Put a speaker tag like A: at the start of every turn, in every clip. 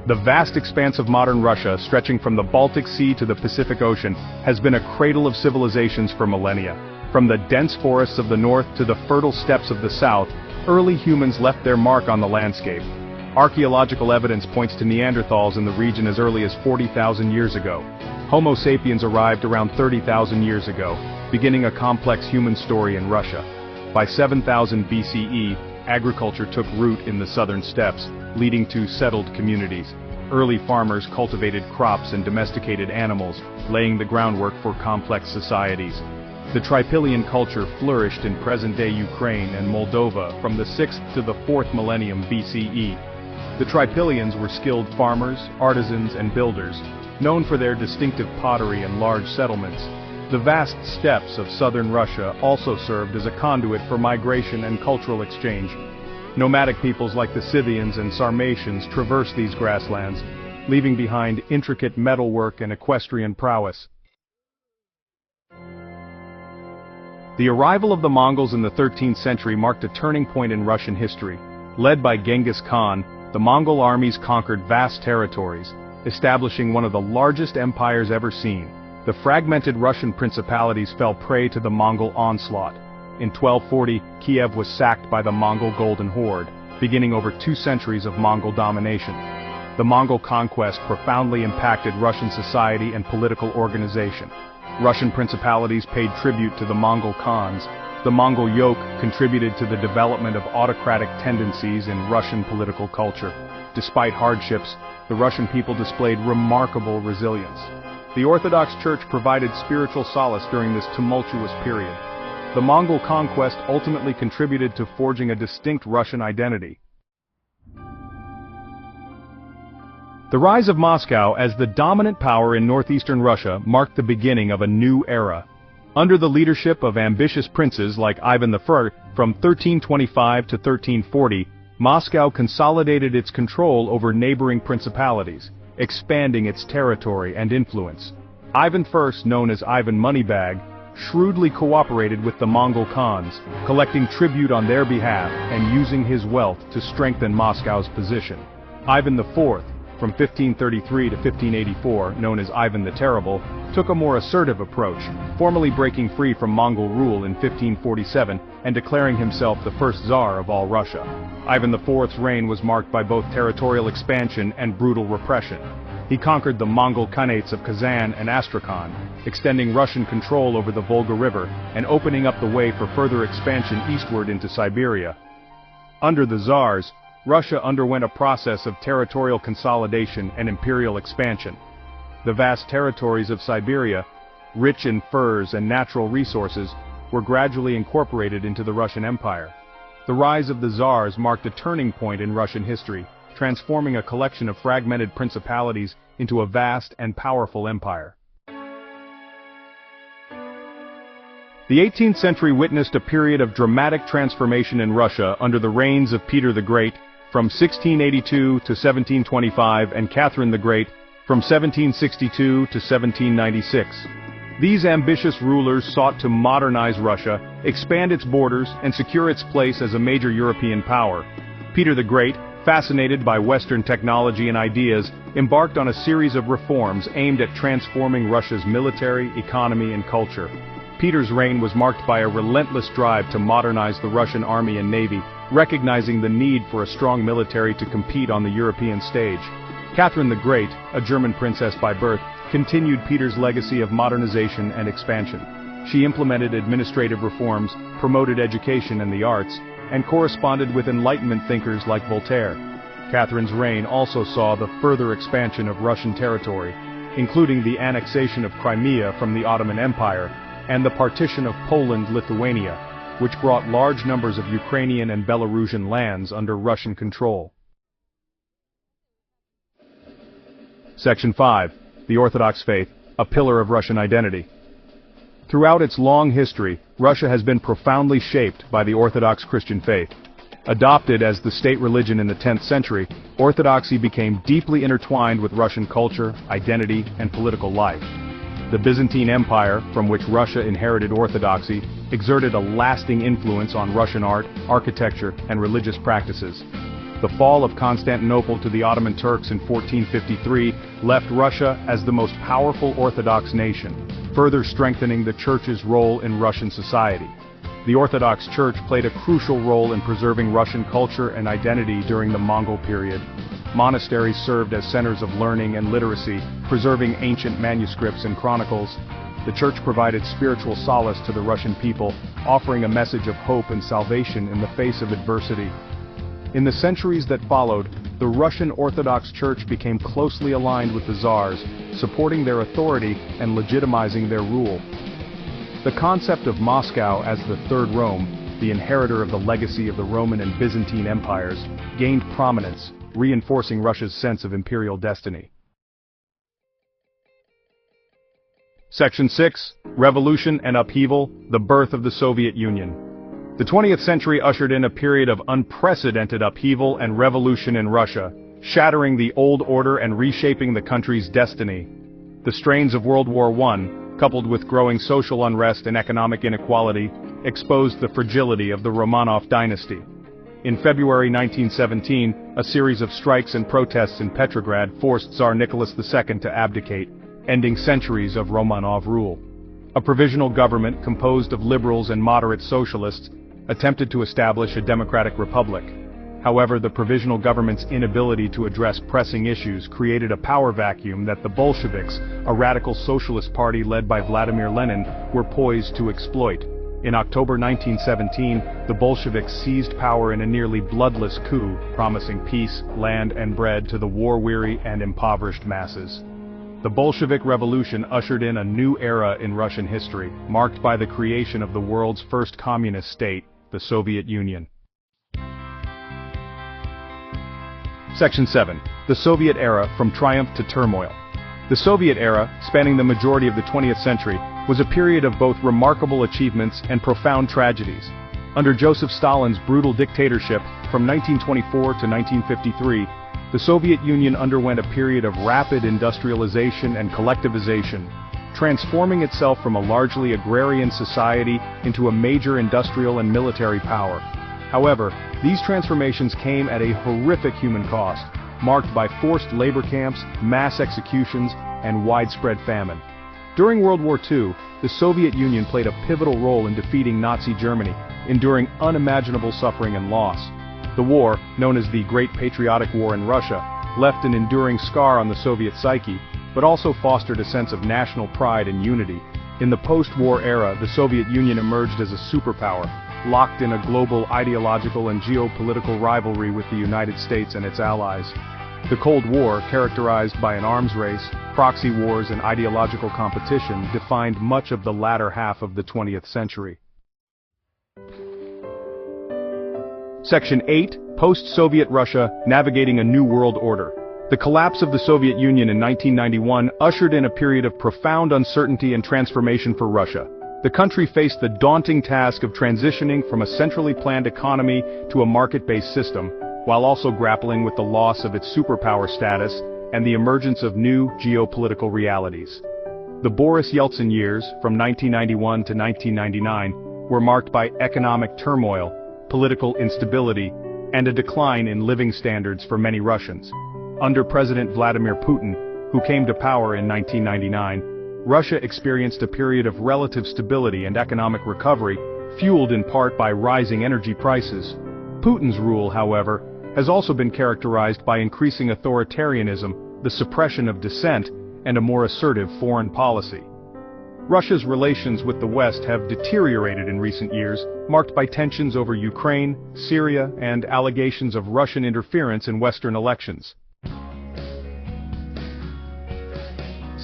A: The vast expanse of modern Russia, stretching from the Baltic Sea to the Pacific Ocean, has been a cradle of civilizations for millennia. From the dense forests of the north to the fertile steppes of the south, early humans left their mark on the landscape. Archaeological evidence points to Neanderthals in the region as early as 40,000 years ago. Homo sapiens arrived around 30,000 years ago, beginning a complex human story in Russia. By 7000 BCE, agriculture took root in the southern steppes, leading to settled communities. Early farmers cultivated crops and domesticated animals, laying the groundwork for complex societies. The Trypillian culture flourished in present-day Ukraine and Moldova from the 6th to the 4th millennium BCE. The Trypillians were skilled farmers, artisans, and builders, known for their distinctive pottery and large settlements. The vast steppes of southern Russia also served as a conduit for migration and cultural exchange. Nomadic peoples like the Scythians and Sarmatians traversed these grasslands, leaving behind intricate metalwork and equestrian prowess. The arrival of the Mongols in the 13th century marked a turning point in Russian history. Led by Genghis Khan, the Mongol armies conquered vast territories, establishing one of the largest empires ever seen. The fragmented Russian principalities fell prey to the Mongol onslaught. In 1240, Kiev was sacked by the Mongol Golden Horde, beginning over 2 centuries of Mongol domination. The Mongol conquest profoundly impacted Russian society and political organization. Russian principalities paid tribute to the Mongol Khans. The Mongol yoke contributed to the development of autocratic tendencies in Russian political culture. Despite hardships, the Russian people displayed remarkable resilience. The Orthodox Church provided spiritual solace during this tumultuous period. The Mongol conquest ultimately contributed to forging a distinct Russian identity. The rise of Moscow as the dominant power in northeastern Russia marked the beginning of a new era. Under the leadership of ambitious princes like Ivan I, from 1325 to 1340, Moscow consolidated its control over neighboring principalities, expanding its territory and influence. Ivan I, known as Ivan Moneybag, shrewdly cooperated with the Mongol Khans, collecting tribute on their behalf and using his wealth to strengthen Moscow's position. Ivan IV, from 1533 to 1584, known as Ivan the Terrible, took a more assertive approach, formally breaking free from Mongol rule in 1547 and declaring himself the first Tsar of all Russia. Ivan IV's reign was marked by both territorial expansion and brutal repression. He conquered the Mongol Khanates of Kazan and Astrakhan, extending Russian control over the Volga River and opening up the way for further expansion eastward into Siberia. Under the Tsars, Russia underwent a process of territorial consolidation and imperial expansion. The vast territories of Siberia, rich in furs and natural resources, were gradually incorporated into the Russian Empire. The rise of the Tsars marked a turning point in Russian history, transforming a collection of fragmented principalities into a vast and powerful empire. The 18th century witnessed a period of dramatic transformation in Russia under the reigns of Peter the Great, from 1682 to 1725, and Catherine the Great, from 1762 to 1796. These ambitious rulers sought to modernize Russia, expand its borders, and secure its place as a major European power. Peter the Great, fascinated by Western technology and ideas, embarked on a series of reforms aimed at transforming Russia's military, economy, and culture. Peter's reign was marked by a relentless drive to modernize the Russian army and navy, recognizing the need for a strong military to compete on the European stage. Catherine the Great, a German princess by birth, continued Peter's legacy of modernization and expansion. She implemented administrative reforms, promoted education and the arts, and corresponded with Enlightenment thinkers like Voltaire. Catherine's reign also saw the further expansion of Russian territory, including the annexation of Crimea from the Ottoman Empire and the partition of Poland-Lithuania, which brought large numbers of Ukrainian and Belarusian lands under Russian control. Section 5. The Orthodox Faith, a pillar of Russian identity. Throughout its long history, Russia has been profoundly shaped by the Orthodox Christian faith. Adopted as the state religion in the 10th century, Orthodoxy became deeply intertwined with Russian culture, identity, and political life. The Byzantine Empire, from which Russia inherited Orthodoxy, exerted a lasting influence on Russian art, architecture, and religious practices. The fall of Constantinople to the Ottoman Turks in 1453 left Russia as the most powerful Orthodox nation, further strengthening the Church's role in Russian society. The Orthodox Church played a crucial role in preserving Russian culture and identity during the Mongol period. Monasteries served as centers of learning and literacy, preserving ancient manuscripts and chronicles. The Church provided spiritual solace to the Russian people, offering a message of hope and salvation in the face of adversity. In the centuries that followed, the Russian Orthodox Church became closely aligned with the Tsars, supporting their authority and legitimizing their rule. The concept of Moscow as the Third Rome, the inheritor of the legacy of the Roman and Byzantine empires, gained prominence, reinforcing Russia's sense of imperial destiny. Section 6. Revolution and Upheaval, the Birth of the Soviet Union. The 20th century ushered in a period of unprecedented upheaval and revolution in Russia, shattering the old order and reshaping the country's destiny. The strains of World War I, coupled with growing social unrest and economic inequality, exposed the fragility of the Romanov dynasty. In February 1917, a series of strikes and protests in Petrograd forced Tsar Nicholas II to abdicate, ending centuries of Romanov rule. A provisional government composed of liberals and moderate socialists attempted to establish a democratic republic. However, the provisional government's inability to address pressing issues created a power vacuum that the Bolsheviks, a radical socialist party led by Vladimir Lenin, were poised to exploit. In October 1917, the Bolsheviks seized power in a nearly bloodless coup, promising peace, land, and bread to the war-weary and impoverished masses. The Bolshevik Revolution ushered in a new era in Russian history, marked by the creation of the world's first communist state, the Soviet Union. Section 7. The Soviet Era, from Triumph to Turmoil. The Soviet era, spanning the majority of the 20th century, was a period of both remarkable achievements and profound tragedies. Under Joseph Stalin's brutal dictatorship, from 1924 to 1953, the Soviet Union underwent a period of rapid industrialization and collectivization, transforming itself from a largely agrarian society into a major industrial and military power. However, these transformations came at a horrific human cost, marked by forced labor camps, mass executions, and widespread famine. During World War II, the Soviet Union played a pivotal role in defeating Nazi Germany, enduring unimaginable suffering and loss. The war, known as the Great Patriotic War in Russia, left an enduring scar on the Soviet psyche, but also fostered a sense of national pride and unity. In the post-war era, the Soviet Union emerged as a superpower, locked in a global ideological and geopolitical rivalry with the United States and its allies. The Cold War, characterized by an arms race, proxy wars, and ideological competition, defined much of the latter half of the 20th century. Section 8. Post-Soviet Russia, Navigating a New World Order. The collapse of the Soviet Union in 1991 ushered in a period of profound uncertainty and transformation for Russia. The country faced the daunting task of transitioning from a centrally planned economy to a market-based system, while also grappling with the loss of its superpower status and the emergence of new geopolitical realities. The Boris Yeltsin years, from 1991 to 1999, were marked by economic turmoil, political instability, and a decline in living standards for many Russians. Under President Vladimir Putin, who came to power in 1999, Russia experienced a period of relative stability and economic recovery, fueled in part by rising energy prices. Putin's rule, however, has also been characterized by increasing authoritarianism, the suppression of dissent, and a more assertive foreign policy. Russia's relations with the West have deteriorated in recent years, marked by tensions over Ukraine, Syria, and allegations of Russian interference in Western elections.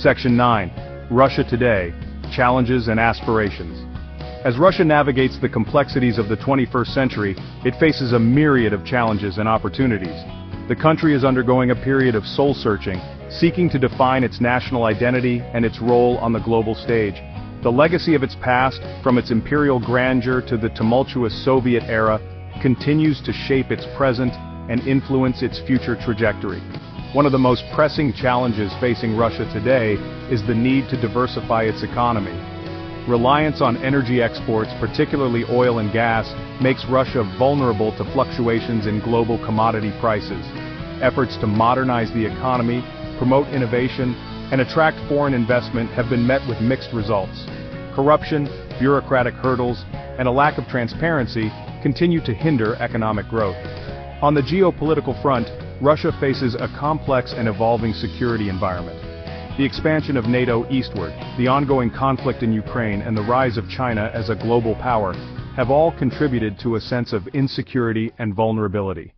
A: Section 9. Russia Today, Challenges and Aspirations. As Russia navigates the complexities of the 21st century, it faces a myriad of challenges and opportunities. The country is undergoing a period of soul-searching, seeking to define its national identity and its role on the global stage. The legacy of its past, from its imperial grandeur to the tumultuous Soviet era, continues to shape its present and influence its future trajectory. One of the most pressing challenges facing Russia today is the need to diversify its economy. Reliance on energy exports, particularly oil and gas, makes Russia vulnerable to fluctuations in global commodity prices. Efforts to modernize the economy, promote innovation, and attract foreign investment have been met with mixed results. Corruption, bureaucratic hurdles, and a lack of transparency continue to hinder economic growth. On the geopolitical front, Russia faces a complex and evolving security environment. The expansion of NATO eastward, the ongoing conflict in Ukraine, and the rise of China as a global power have all contributed to a sense of insecurity and vulnerability.